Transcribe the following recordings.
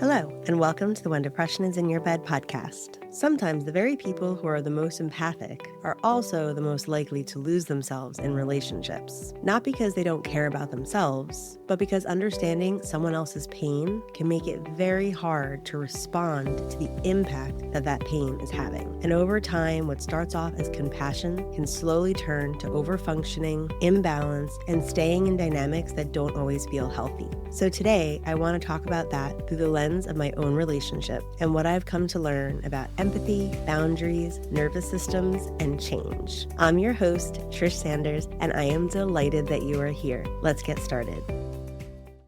Hello, and welcome to the When Depression is in Your Bed podcast. Sometimes the very people who are the most empathic are also the most likely to lose themselves in relationships. Not because they don't care about themselves, but because understanding someone else's pain can make it very hard to respond to the impact that that pain is having. And over time, what starts off as compassion can slowly turn to overfunctioning, imbalance, and staying in dynamics that don't always feel healthy. So today, I want to talk about that through the lens of my own relationship and what I've come to learn about empathy, boundaries, nervous systems, and change. I'm your host, Trish Sanders, and I am delighted that you are here. Let's get started.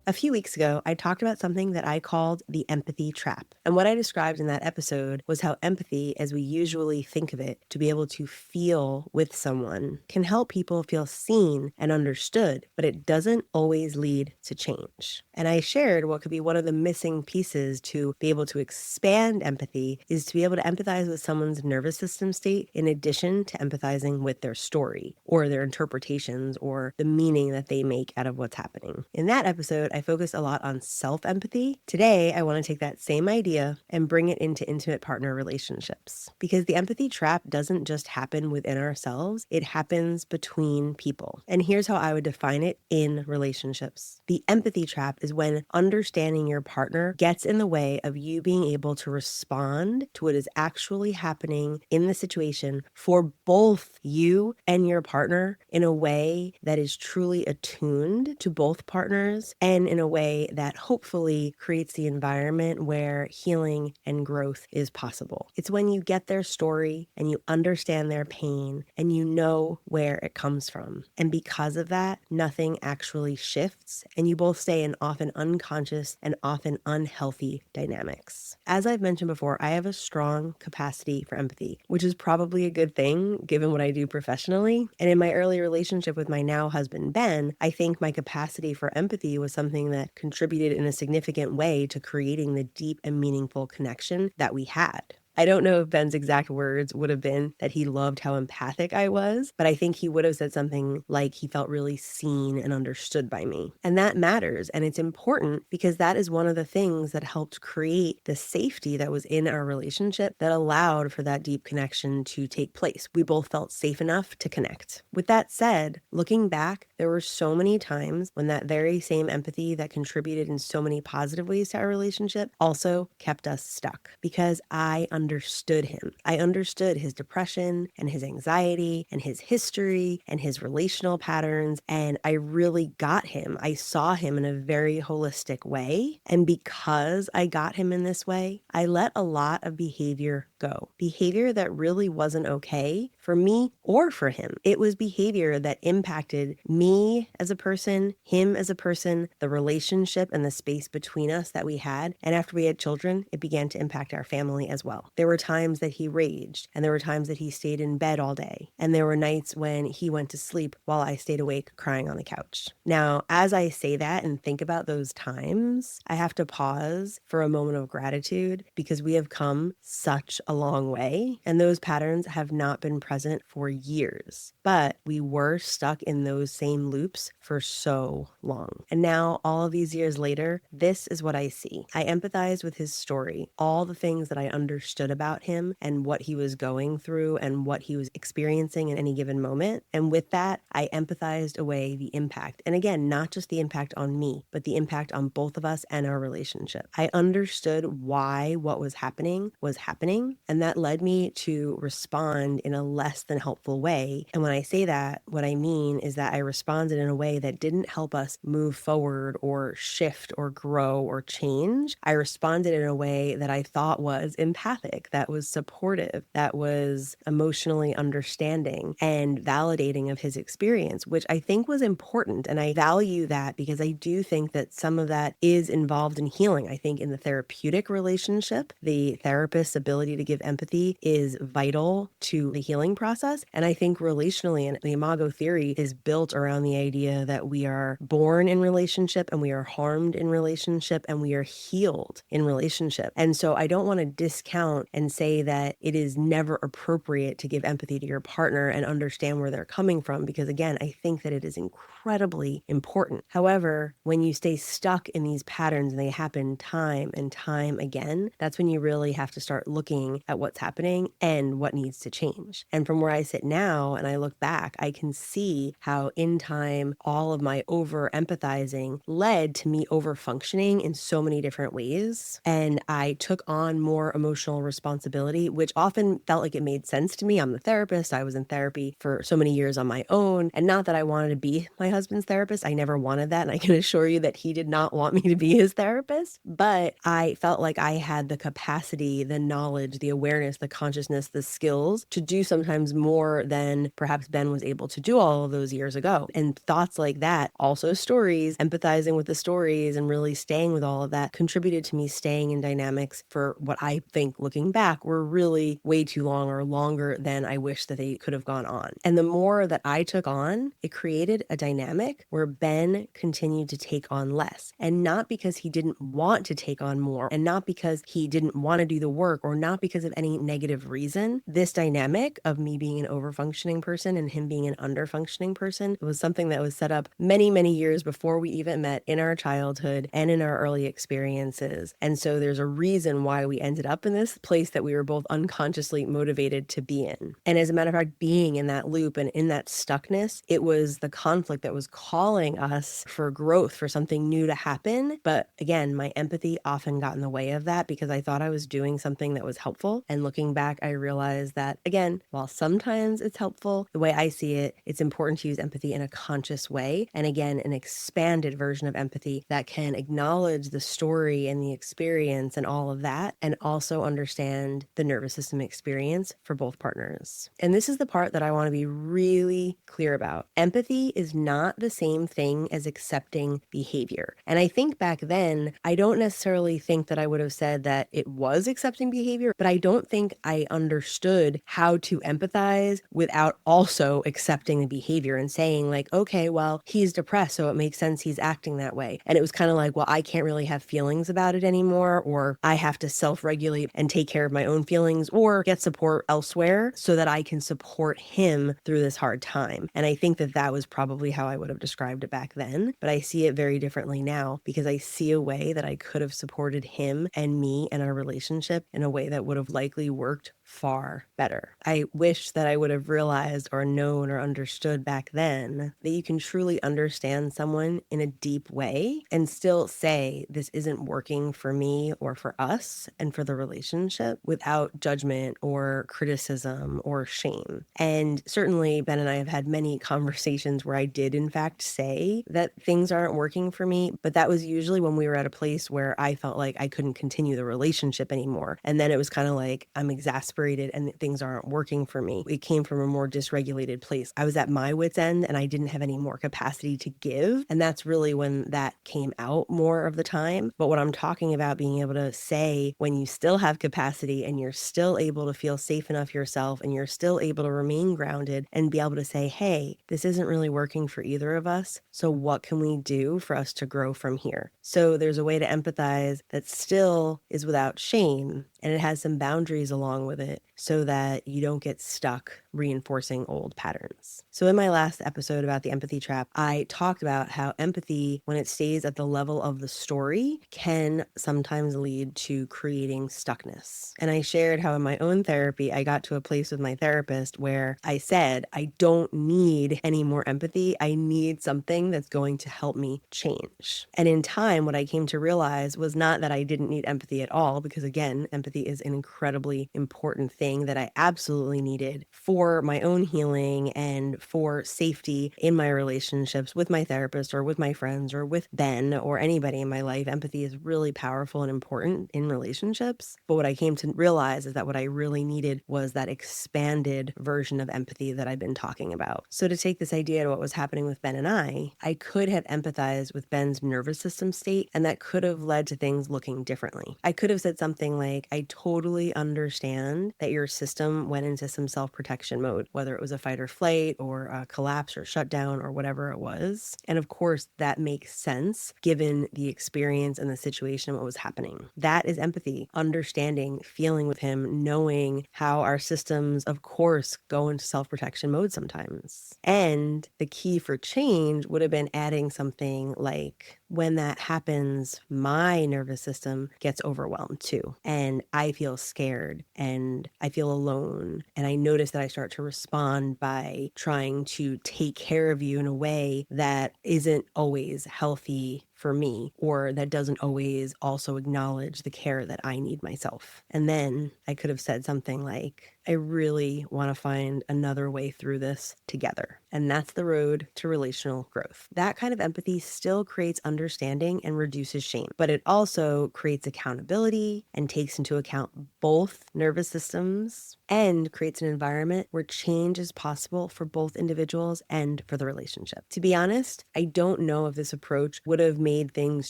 A few weeks ago, I talked about something that I called the empathy trap. And what I described in that episode was how empathy, as we usually think of it, to be able to feel with someone, can help people feel seen and understood, but it doesn't always lead to change. And I shared what could be one of the missing pieces to be able to expand empathy is to be able to empathize with someone's nervous system state in addition to empathizing with their story or their interpretations or the meaning that they make out of what's happening. In that episode, I focused a lot on self-empathy. Today, I want to take that same idea and bring it into intimate partner relationships. Because the empathy trap doesn't just happen within ourselves, it happens between people. And here's how I would define it in relationships. The empathy trap is when understanding your partner gets in the way of you being able to respond to what is actually happening in the situation for both you and your partner in a way that is truly attuned to both partners and in a way that hopefully creates the environment where healing and growth is possible. It's when you get their story and you understand their pain and you know where it comes from. And because of that, nothing actually shifts and you both stay in often unconscious and often unhealthy dynamics. As I've mentioned before, I have a strong capacity for empathy, which is probably a good thing given what I do professionally. And in my early relationship with my now husband, Ben, I think my capacity for empathy was something that contributed in a significant way to creating the deep and meaningful connection that we had. I don't know if Ben's exact words would have been that he loved how empathic I was, but I think he would have said something like he felt really seen and understood by me. And that matters, and it's important because that is one of the things that helped create the safety that was in our relationship that allowed for that deep connection to take place. We both felt safe enough to connect. With that said, looking back, there were so many times when that very same empathy that contributed in so many positive ways to our relationship also kept us stuck because I understood him. I understood his depression and his anxiety and his history and his relational patterns, and I really got him. I saw him in a very holistic way, and because I got him in this way, I let a lot of behavior go. Behavior that really wasn't okay for me or for him. It was behavior that impacted me as a person, him as a person, the relationship and the space between us that we had. And after we had children, it began to impact our family as well. There were times that he raged, and there were times that he stayed in bed all day. And there were nights when he went to sleep while I stayed awake crying on the couch. Now, as I say that and think about those times, I have to pause for a moment of gratitude because we have come such a long way, and those patterns have not been present for years. But we were stuck in those same loops for so long. And now, all of these years later, this is what I see. I empathize with his story, all the things that I understood about him and what he was going through and what he was experiencing in any given moment. And with that, I empathized away the impact. And again, not just the impact on me, but the impact on both of us and our relationship. I understood why what was happening, and that led me to respond in a less than helpful way. And when I say that, what I mean is that I responded in a way that didn't help us move forward or shift or grow or change. I responded in a way that I thought was empathic, that was supportive, that was emotionally understanding and validating of his experience, which I think was important. And I value that because I do think that some of that is involved in healing. I think in the therapeutic relationship, the therapist's ability to give empathy is vital to the healing process. And I think relationally, and the Imago theory is built around the idea that we are born in relationship and we are harmed in relationship and we are healed in relationship. And so I don't want to discount and say that it is never appropriate to give empathy to your partner and understand where they're coming from, because again, I think that it is incredible incredibly important. However, when you stay stuck in these patterns and they happen time and time again, that's when you really have to start looking at what's happening and what needs to change. And from where I sit now and I look back, I can see how in time, all of my over empathizing led to me over functioning in so many different ways. And I took on more emotional responsibility, which often felt like it made sense to me. I'm the therapist. I was in therapy for so many years on my own. And not that I wanted to be my husband's therapist. I never wanted that. And I can assure you that he did not want me to be his therapist. But I felt like I had the capacity, the knowledge, the awareness, the consciousness, the skills to do sometimes more than perhaps Ben was able to do all of those years ago. And thoughts like that, also stories, empathizing with the stories and really staying with all of that contributed to me staying in dynamics for what I think looking back were really way too long or longer than I wish that they could have gone on. And the more that I took on, it created a dynamic where Ben continued to take on less. And not because he didn't want to take on more and not because he didn't want to do the work or not because of any negative reason. This dynamic of me being an over-functioning person and him being an under-functioning person was something that was set up many, many years before we even met in our childhood and in our early experiences. And so there's a reason why we ended up in this place that we were both unconsciously motivated to be in. And as a matter of fact, being in that loop and in that stuckness, it was the conflict that was calling us for growth, for something new to happen. But again, my empathy often got in the way of that because I thought I was doing something that was helpful. And looking back, I realized that, again, while sometimes it's helpful, the way I see it, it's important to use empathy in a conscious way. And again, an expanded version of empathy that can acknowledge the story and the experience and all of that, and also understand the nervous system experience for both partners. And this is the part that I want to be really clear about. Empathy is not the same thing as accepting behavior. And I think back then, I don't necessarily think that I would have said that it was accepting behavior, but I don't think I understood how to empathize without also accepting the behavior and saying like, okay, well, he's depressed, so it makes sense he's acting that way. And it was kind of like, well, I can't really have feelings about it anymore, or I have to self-regulate and take care of my own feelings or get support elsewhere so that I can support him through this hard time. And I think that that was probably how I would have described it back then, but I see it very differently now because I see a way that I could have supported him and me and our relationship in a way that would have likely worked far better. I wish that I would have realized or known or understood back then that you can truly understand someone in a deep way and still say, this isn't working for me or for us and for the relationship without judgment or criticism or shame. And certainly Ben and I have had many conversations where I did in fact say that things aren't working for me, but that was usually when we were at a place where I felt like I couldn't continue the relationship anymore. And then it was kind of like I'm exasperated and things aren't working for me. It came from a more dysregulated place. I was at my wit's end and I didn't have any more capacity to give. And that's really when that came out more of the time. But what I'm talking about being able to say when you still have capacity and you're still able to feel safe enough yourself and you're still able to remain grounded and be able to say, hey, this isn't really working for either of us. So what can we do for us to grow from here? So there's a way to empathize that still is without shame and it has some boundaries along with it so that you don't get stuck reinforcing old patterns. So in my last episode about the empathy trap, I talked about how empathy, when it stays at the level of the story, can sometimes lead to creating stuckness. And I shared how in my own therapy, I got to a place with my therapist where I said, I don't need any more empathy. I need something that's going to help me change. And in time, what I came to realize was not that I didn't need empathy at all, because again, empathy is an incredibly important thing that I absolutely needed for my own healing and for safety in my relationships with my therapist or with my friends or with Ben or anybody in my life. Empathy is really powerful and important in relationships. But what I came to realize is that what I really needed was that expanded version of empathy that I've been talking about. So to take this idea to what was happening with Ben and I could have empathized with Ben's nervous system state, and that could have led to things looking differently. I could have said something like, I totally understand that your system went into some self-protection mode, whether it was a fight or flight or a collapse or shutdown or whatever it was. And of course, that makes sense given the experience and the situation and what was happening. That is empathy, understanding, feeling with him, knowing how our systems, of course, go into self-protection mode sometimes. And the key for change would have been adding something like, when that happens, my nervous system gets overwhelmed too. And I feel scared and I feel alone. And I notice that I start to respond by trying to take care of you in a way that isn't always healthy for me, or that doesn't always also acknowledge the care that I need myself. And then I could have said something like, I really want to find another way through this together. And that's the road to relational growth. That kind of empathy still creates understanding and reduces shame, but it also creates accountability and takes into account both nervous systems and creates an environment where change is possible for both individuals and for the relationship. To be honest, I don't know if this approach would have made things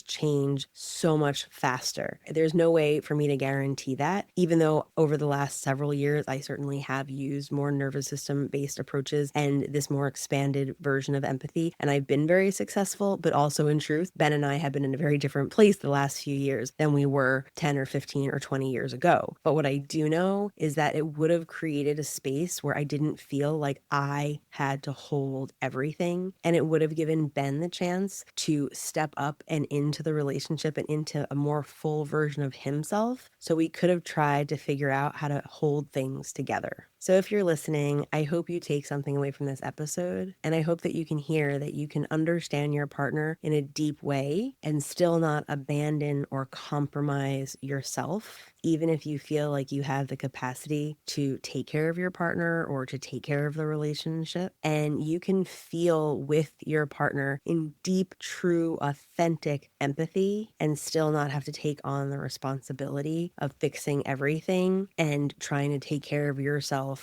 change so much faster. There's no way for me to guarantee that, even though over the last several years, I certainly have used more nervous system based approaches and this more expanded version of empathy. And I've been very successful, but also in truth, Ben and I have been in a very different place the last few years than we were 10 or 15 or 20 years ago. But what I do know is that it would have created a space where I didn't feel like I had to hold everything. And it would have given Ben the chance to step up and into the relationship and into a more full version of himself. So we could have tried to figure out how to hold things together. So if you're listening, I hope you take something away from this episode. And I hope that you can hear that you can understand your partner in a deep way and still not abandon or compromise yourself, even if you feel like you have the capacity to take care of your partner or to take care of the relationship. And you can feel with your partner in deep, true, authentic empathy and still not have to take on the responsibility of fixing everything and trying to take care of yourself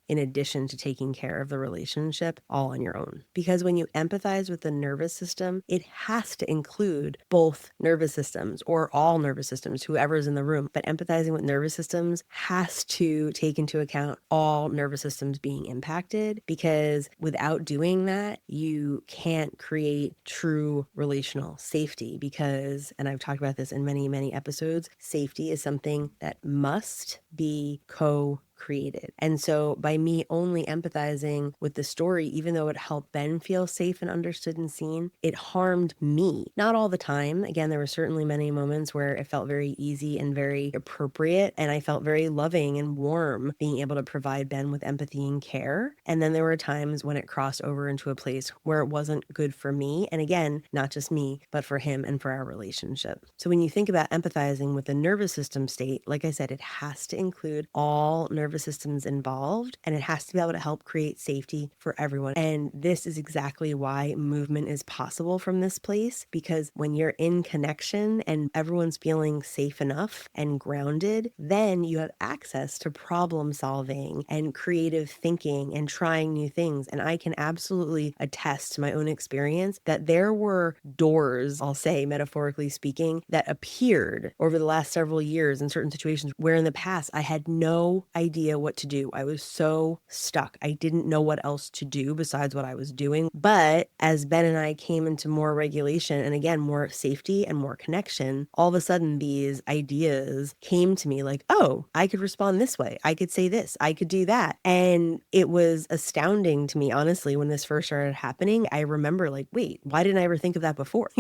in addition to taking care of the relationship all on your own. Because when you empathize with the nervous system, it has to include both nervous systems or all nervous systems, whoever's in the room. But empathizing with nervous systems has to take into account all nervous systems being impacted, because without doing that, you can't create true relational safety. Because, and I've talked about this in many, many episodes, safety is something that must be co-created. And so by me only empathizing with the story, even though it helped Ben feel safe and understood and seen, it harmed me. Not all the time. Again, there were certainly many moments where it felt very easy and very appropriate, and I felt very loving and warm being able to provide Ben with empathy and care. And then there were times when it crossed over into a place where it wasn't good for me. And again, not just me, but for him and for our relationship. So when you think about empathizing with the nervous system state, like I said, it has to include all nervous systems involved, and it has to be able to help create safety for everyone. And this is exactly why movement is possible from this place, because when you're in connection and everyone's feeling safe enough and grounded, then you have access to problem solving and creative thinking and trying new things. And I can absolutely attest to my own experience that there were doors, I'll say metaphorically speaking, that appeared over the last several years in certain situations where in the past I had no idea what to do. I was so stuck. I didn't know what else to do besides what I was doing. But as Ben and I came into more regulation and again, more safety and more connection, all of a sudden these ideas came to me like, oh, I could respond this way. I could say this. I could do that. And it was astounding to me, honestly, when this first started happening. I remember like, wait, why didn't I ever think of that before?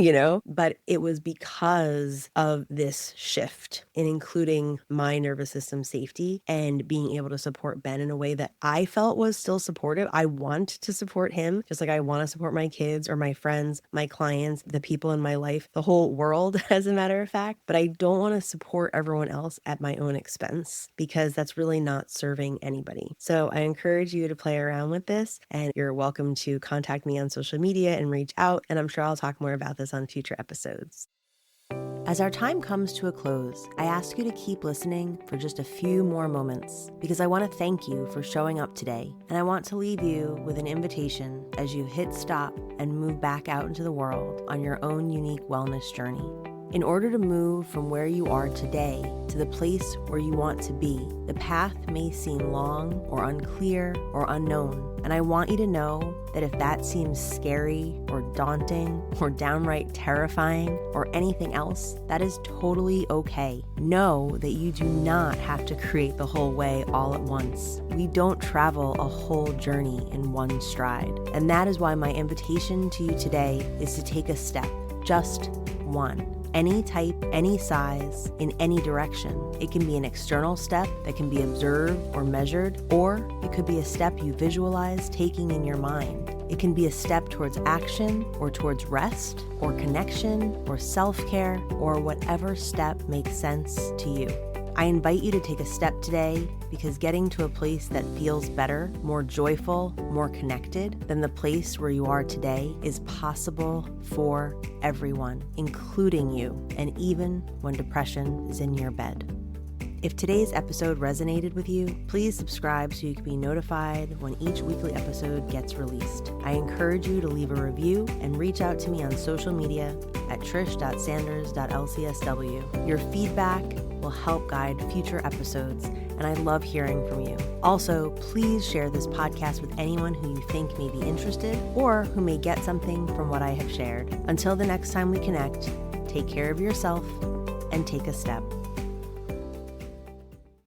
But it was because of this shift in including my nervous system safety and being able to support Ben in a way that I felt was still supportive. I want to support him just like I want to support my kids or my friends, my clients, the people in my life, the whole world, as a matter of fact. But I don't want to support everyone else at my own expense, because that's really not serving anybody. So I encourage you to play around with this, and you're welcome to contact me on social media and reach out. And I'm sure I'll talk more about this on future episodes. As our time comes to a close, I ask you to keep listening for just a few more moments, because I want to thank you for showing up today, and I want to leave you with an invitation as you hit stop and move back out into the world on your own unique wellness journey. In order to move from where you are today to the place where you want to be, the path may seem long or unclear or unknown. And I want you to know that if that seems scary or daunting or downright terrifying or anything else, that is totally okay. Know that you do not have to create the whole way all at once. We don't travel a whole journey in one stride. And that is why my invitation to you today is to take a step, just one. Any type, any size, in any direction. It can be an external step that can be observed or measured, or it could be a step you visualize taking in your mind. It can be a step towards action or towards rest or connection or self-care or whatever step makes sense to you. I invite you to take a step today because getting to a place that feels better, more joyful, more connected than the place where you are today is possible for everyone, including you, and even when depression is in your bed. If today's episode resonated with you, please subscribe so you can be notified when each weekly episode gets released. I encourage you to leave a review and reach out to me on social media at trish.sanders.lcsw. Your feedback will help guide future episodes, and I love hearing from you. Also, please share this podcast with anyone who you think may be interested or who may get something from what I have shared. Until the next time we connect, take care of yourself and take a step.